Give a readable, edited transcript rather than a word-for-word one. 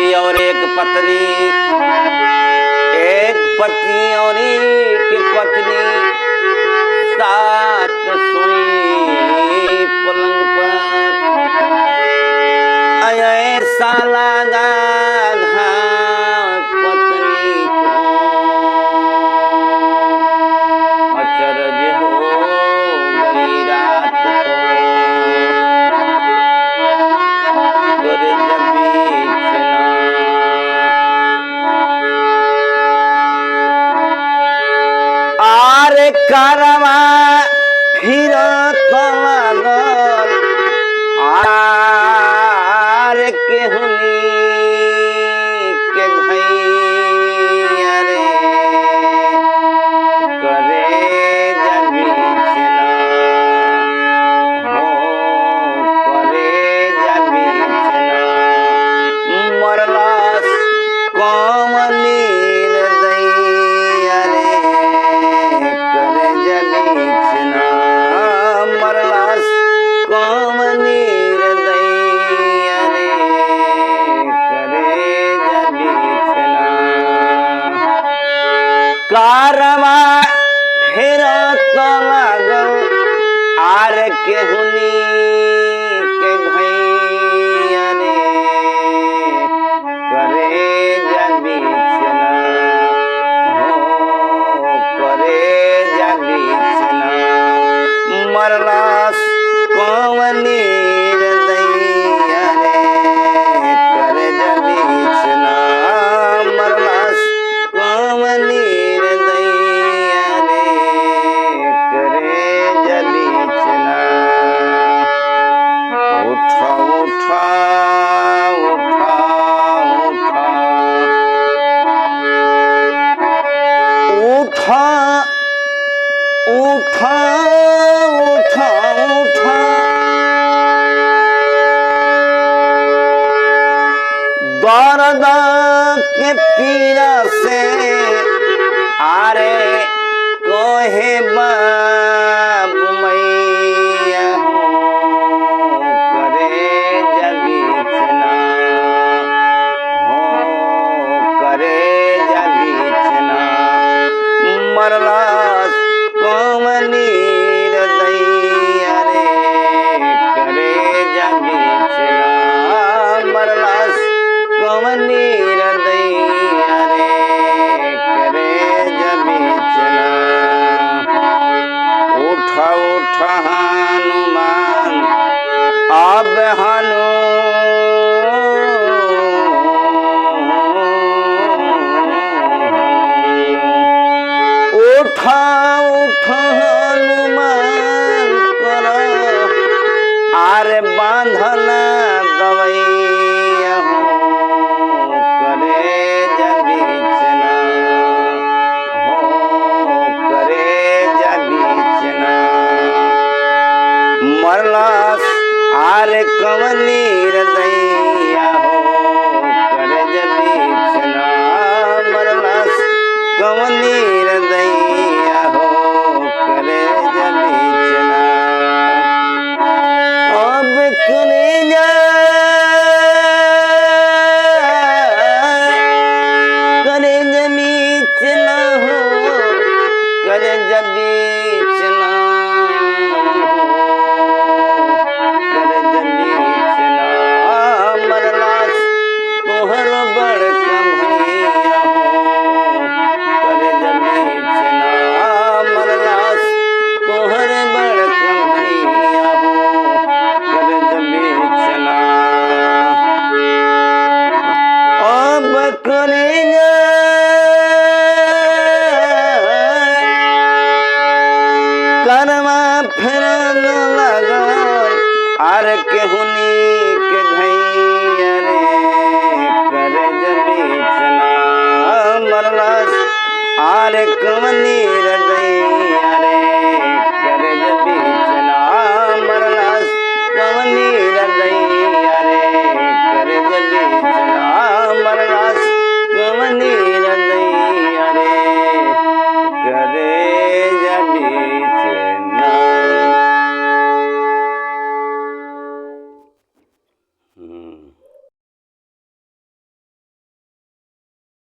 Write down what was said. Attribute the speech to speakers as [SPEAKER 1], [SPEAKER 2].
[SPEAKER 1] पति और एक पत्नी, एक पति और एक पत्नी साथ सोई पलंग पर। ऐसा लगा पत्नी को अचरज हो गई रात को। आरे कारवा फिर लगल आरे केहुनी के भैया रे करे जबी चला हो करे जबी चला मरलास कौमनी कारवा फिर लगल आर केहुनी के भैया रे करे जबी चला हो करे जबी चला मरलास कौमनी दैया रे करे जबी चला मरलास कौमनी उठा उठा उठा दर्द के पीड़ा से आरे कोहे बाबू मैया हो करे जबी चला हो करे जबी चला मरलास कौमनी दैया रे करे जबी चला मरलास कौमनी दैया रे करे जबी चला। उठा उठा हनुमान अब उठा उठा हनुमान करो आरे बांधना दवैया हो करे जबी चला हो करे जबी चला मरलास आरे कवनी दैया हो करे जबी चला मरलास कवनी दैया हो करे जबी चला। अब करे जबी चला हो करे जबी चला करे जबी चला मरलास तोहर बड़का भैया हो करे जबी चला मरलास तोहर बड़का भैया हो करे जबी चला। अब करे करवा फिर लगल आर केहुनी के भैया रे करे जबी चला मरलास आर कवनी